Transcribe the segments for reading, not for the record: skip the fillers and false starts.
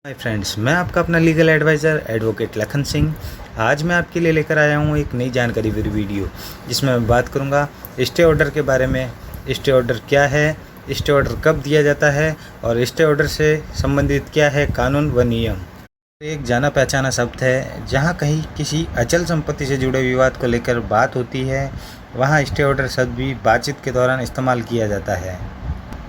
Hi friends, मैं आपका अपना legal adviser advocate Lakhan Singh. आज मैं आपके लिए लेकर आया हूँ एक नई जानकारी भरी वीडियो, जिसमें मैं बात करूँगा स्टे ऑर्डर के बारे में। स्टे ऑर्डर क्या है, स्टे ऑर्डर कब दिया जाता है और स्टे ऑर्डर से संबंधित क्या है कानून व नियम। एक जाना पहचाना शब्द है। जहाँ कहीं किसी अचल संपत्ति से जुड़े विवाद को लेकर बात होती है, वहाँ स्टे ऑर्डर शब्द भी बातचीत के दौरान इस्तेमाल किया जाता है।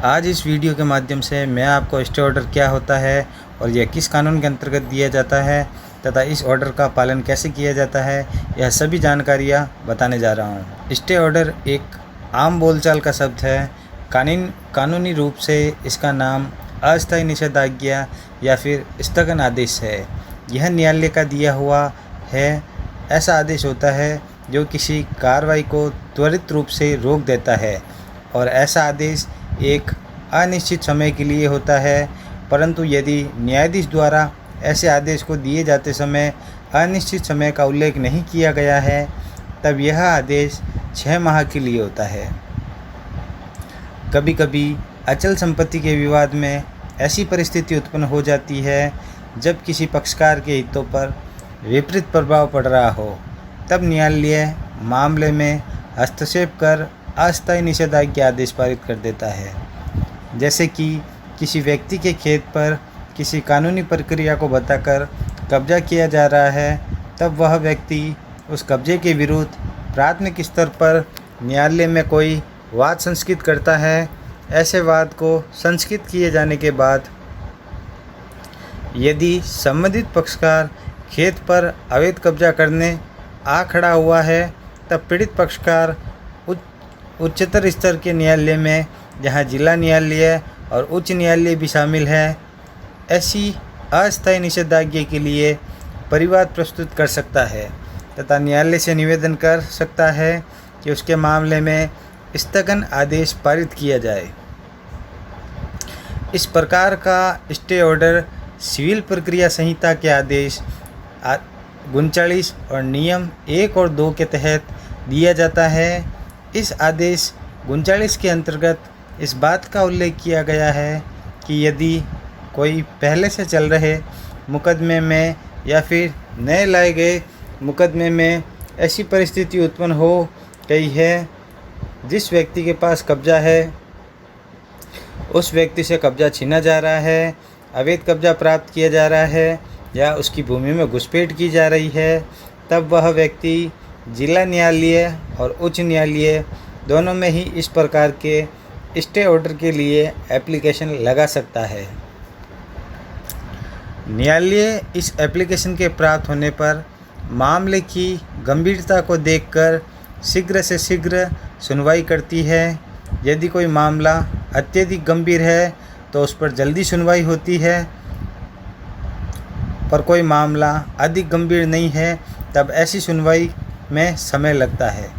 आज इस वीडियो के माध्यम से मैं आपको स्टे ऑर्डर क्या होता है और यह किस कानून के अंतर्गत दिया जाता है तथा इस ऑर्डर का पालन कैसे किया जाता है, यह सभी जानकारियाँ बताने जा रहा हूँ। स्टे ऑर्डर एक आम बोलचाल का शब्द है। कानूनी रूप से इसका नाम अस्थायी निषेधाज्ञा या फिर स्थगन आदेश है। यह न्यायालय का दिया हुआ है। ऐसा आदेश होता है जो किसी कार्रवाई को त्वरित रूप से रोक देता है और ऐसा आदेश एक अनिश्चित समय के लिए होता है। परंतु यदि न्यायाधीश द्वारा ऐसे आदेश को दिए जाते समय अनिश्चित समय का उल्लेख नहीं किया गया है, तब यह आदेश 6 माह के लिए होता है। कभी कभी अचल संपत्ति के विवाद में ऐसी परिस्थिति उत्पन्न हो जाती है जब किसी पक्षकार के हितों पर विपरीत प्रभाव पड़ रहा हो, तब न्यायालय मामले में हस्तक्षेप कर अस्थायी निषेधाज्ञा आदेश पारित कर देता है। जैसे कि किसी व्यक्ति के खेत पर किसी कानूनी प्रक्रिया को बताकर कब्जा किया जा रहा है, तब वह व्यक्ति उस कब्जे के विरुद्ध प्राथमिक स्तर पर न्यायालय में कोई वाद संस्कृत करता है। ऐसे वाद को संस्कृत किए जाने के बाद यदि संबंधित पक्षकार खेत पर अवैध कब्जा करने आ खड़ा हुआ है, तब पीड़ित पक्षकार उच्चतर स्तर के न्यायालय में, जहां जिला न्यायालय और उच्च न्यायालय भी शामिल है, ऐसी अस्थायी निषेधाज्ञा के लिए परिवाद प्रस्तुत कर सकता है तथा न्यायालय से निवेदन कर सकता है कि उसके मामले में स्थगन आदेश पारित किया जाए। इस प्रकार का स्टे ऑर्डर सिविल प्रक्रिया संहिता के आदेश 39 और नियम 1 और 2 के तहत दिया जाता है। इस आदेश 39 के अंतर्गत इस बात का उल्लेख किया गया है कि यदि कोई पहले से चल रहे मुकदमे में या फिर नए लाए गए मुकदमे में ऐसी परिस्थिति उत्पन्न हो गई है, जिस व्यक्ति के पास कब्जा है उस व्यक्ति से कब्जा छीना जा रहा है, अवैध कब्जा प्राप्त किया जा रहा है या उसकी भूमि में घुसपैठ की जा रही है, तब वह व्यक्ति जिला न्यायालय और उच्च न्यायालय दोनों में ही इस प्रकार के स्टे ऑर्डर के लिए एप्लीकेशन लगा सकता है। न्यायालय इस एप्लीकेशन के प्राप्त होने पर मामले की गंभीरता को देखकर शीघ्र से शीघ्र सुनवाई करती है। यदि कोई मामला अत्यधिक गंभीर है तो उस पर जल्दी सुनवाई होती है, पर कोई मामला अधिक गंभीर नहीं है तब ऐसी सुनवाई में समय लगता है।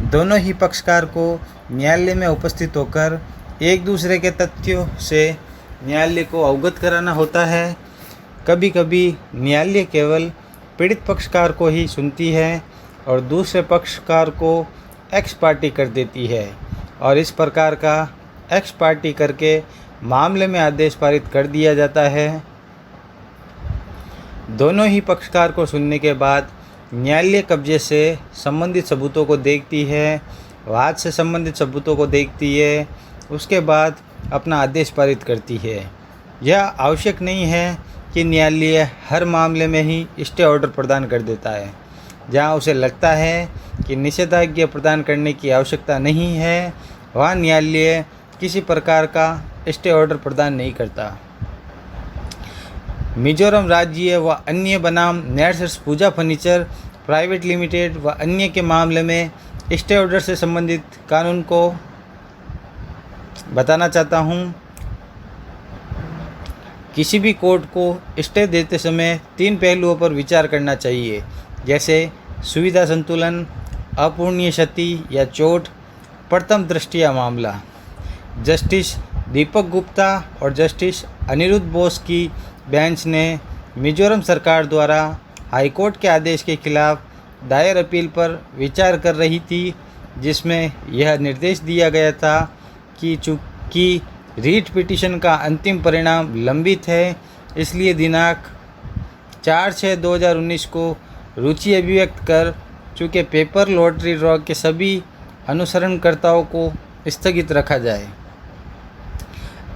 दोनों ही पक्षकार को न्यायालय में उपस्थित होकर एक दूसरे के तथ्यों से न्यायालय को अवगत कराना होता है। कभी कभी न्यायालय केवल पीड़ित पक्षकार को ही सुनती है और दूसरे पक्षकार को एक्स पार्टी कर देती है और इस प्रकार का एक्स पार्टी करके मामले में आदेश पारित कर दिया जाता है। दोनों ही पक्षकार को सुनने के बाद न्यायालय कब्जे से संबंधित सबूतों को देखती है, वाद से संबंधित सबूतों को देखती है, उसके बाद अपना आदेश पारित करती है। यह आवश्यक नहीं है कि न्यायालय हर मामले में ही स्टे ऑर्डर प्रदान कर देता है। जहां उसे लगता है कि निषेधाज्ञा प्रदान करने की आवश्यकता नहीं है, वहाँ न्यायालय किसी प्रकार का स्टे ऑर्डर प्रदान नहीं करता। मिजोरम राज्य व अन्य बनाम नेटर्स पूजा फर्नीचर प्राइवेट लिमिटेड व अन्य के मामले में स्टे ऑर्डर से संबंधित कानून को बताना चाहता हूँ। किसी भी कोर्ट को स्टे देते समय 3 पहलुओं पर विचार करना चाहिए, जैसे सुविधा संतुलन, अपूर्णीय क्षति या चोट, प्रथम दृष्टया मामला। जस्टिस दीपक गुप्ता और जस्टिस अनिरुद्ध बोस की बेंच ने मिजोरम सरकार द्वारा हाईकोर्ट के आदेश के खिलाफ दायर अपील पर विचार कर रही थी, जिसमें यह निर्देश दिया गया था कि चूँकि रीट पिटीशन का अंतिम परिणाम लंबित है, इसलिए दिनांक 4/6/2019 को रुचि अभिव्यक्त कर चुके पेपर लॉटरी ड्रॉ के सभी अनुसरणकर्ताओं को स्थगित रखा जाए।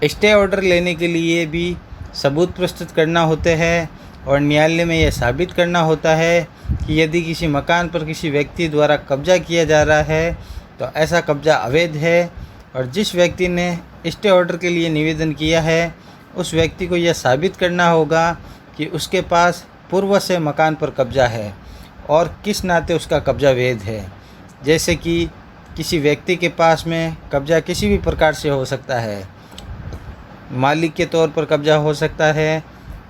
स्टे ऑर्डर लेने के लिए भी सबूत प्रस्तुत करना होते हैं और न्यायालय में यह साबित करना होता है कि यदि किसी मकान पर किसी व्यक्ति द्वारा कब्जा किया जा रहा है तो ऐसा कब्जा अवैध है और जिस व्यक्ति ने स्टे ऑर्डर के लिए निवेदन किया है उस व्यक्ति को यह साबित करना होगा कि उसके पास पूर्व से मकान पर कब्जा है और किस नाते उसका कब्जा वैध है। जैसे कि किसी व्यक्ति के पास में कब्जा किसी भी प्रकार से हो सकता है, मालिक के तौर पर कब्जा हो सकता है,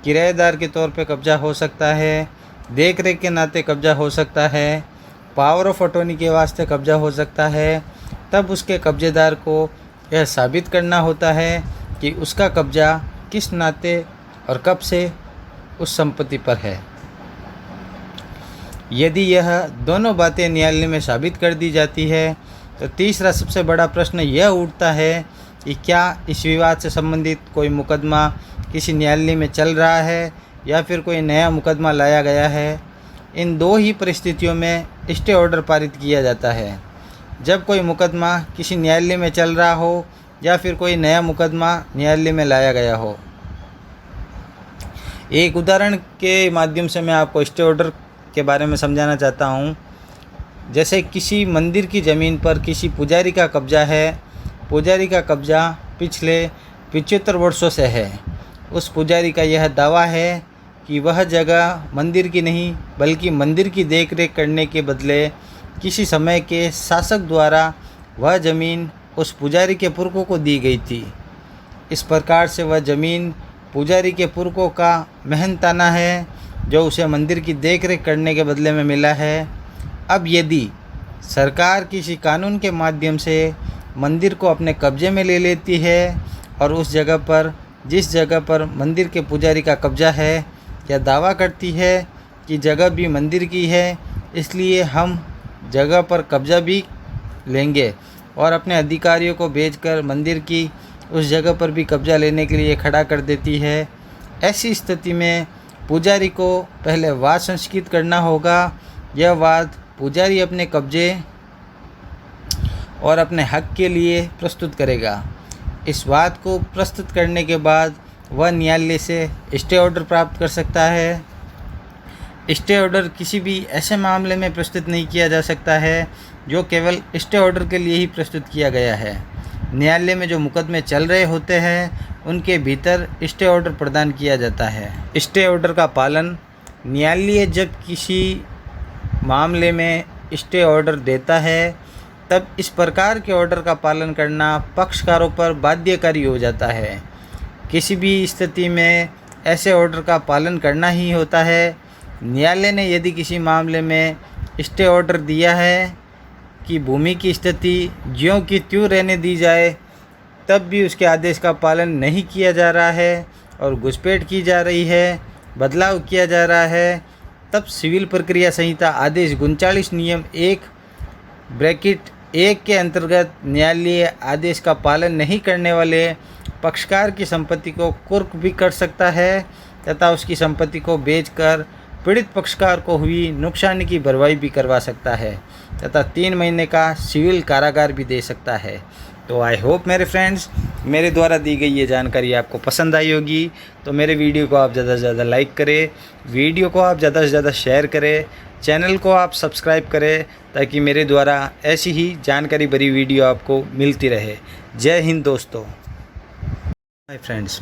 किराएदार के तौर पर कब्जा हो सकता है, देख रेख के नाते कब्जा हो सकता है, पावर ऑफ अटॉर्नी के वास्ते कब्जा हो सकता है। तब उसके कब्जेदार को यह साबित करना होता है कि उसका कब्जा किस नाते और कब से उस संपत्ति पर है। यदि यह दोनों बातें न्यायालय में साबित कर दी जाती है तो तीसरा सबसे बड़ा प्रश्न यह उठता है कि क्या इस विवाद से संबंधित कोई मुकदमा किसी न्यायालय में चल रहा है या फिर कोई नया मुकदमा लाया गया है। इन दो ही परिस्थितियों में स्टे ऑर्डर पारित किया जाता है, जब कोई मुकदमा किसी न्यायालय में चल रहा हो या फिर कोई नया मुकदमा न्यायालय में लाया गया हो। एक उदाहरण के माध्यम से मैं आपको स्टे ऑर्डर के बारे में समझाना चाहता हूँ। जैसे किसी मंदिर की ज़मीन पर किसी पुजारी का कब्जा है, पुजारी का कब्जा पिछले 75 वर्षों से है। उस पुजारी का यह दावा है कि वह जगह मंदिर की नहीं बल्कि मंदिर की देखरेख करने के बदले किसी समय के शासक द्वारा वह ज़मीन उस पुजारी के पुरखों को दी गई थी। इस प्रकार से वह ज़मीन पुजारी के पुरखों का मेहनताना है जो उसे मंदिर की देखरेख करने के बदले में मिला है। अब यदि सरकार किसी कानून के माध्यम से मंदिर को अपने कब्जे में ले लेती है और उस जगह पर जिस जगह पर मंदिर के पुजारी का कब्जा है यह दावा करती है कि जगह भी मंदिर की है, इसलिए हम जगह पर कब्जा भी लेंगे और अपने अधिकारियों को भेजकर मंदिर की उस जगह पर भी कब्जा लेने के लिए खड़ा कर देती है। ऐसी स्थिति में पुजारी को पहले वाद संस्कृत करना होगा। यह वाद पुजारी अपने कब्जे और अपने हक के लिए प्रस्तुत करेगा। इस वाद को प्रस्तुत करने के बाद वह न्यायालय से स्टे ऑर्डर प्राप्त कर सकता है। स्टे ऑर्डर किसी भी ऐसे मामले में प्रस्तुत नहीं किया जा सकता है जो केवल स्टे ऑर्डर के लिए ही प्रस्तुत किया गया है। न्यायालय में जो मुकदमे चल रहे होते हैं उनके भीतर स्टे ऑर्डर प्रदान किया जाता है। स्टे ऑर्डर का पालन न्यायालय जब किसी मामले में स्टे ऑर्डर देता है तब इस प्रकार के ऑर्डर का पालन करना पक्षकारों पर बाध्यकारी हो जाता है। किसी भी स्थिति में ऐसे ऑर्डर का पालन करना ही होता है। न्यायालय ने यदि किसी मामले में स्टे ऑर्डर दिया है कि भूमि की स्थिति ज्यों की त्यों रहने दी जाए, तब भी उसके आदेश का पालन नहीं किया जा रहा है और घुसपैठ की जा रही है, बदलाव किया जा रहा है, तब सिविल प्रक्रिया संहिता आदेश 39 नियम 1(1) के अंतर्गत न्यायालय आदेश का पालन नहीं करने वाले पक्षकार की संपत्ति को कुर्क भी कर सकता है तथा उसकी संपत्ति को बेचकर पीड़ित पक्षकार को हुई नुकसान की भरपाई भी करवा सकता है तथा 3 महीने का सिविल कारागार भी दे सकता है। तो आई होप मेरे फ्रेंड्स मेरे द्वारा दी गई ये जानकारी आपको पसंद आई होगी। तो मेरे वीडियो को आप ज़्यादा से ज़्यादा लाइक करें, वीडियो को आप ज़्यादा से ज़्यादा शेयर करें, चैनल को आप सब्सक्राइब करें ताकि मेरे द्वारा ऐसी ही जानकारी भरी वीडियो आपको मिलती रहे। जय हिंद दोस्तों। Hi friends.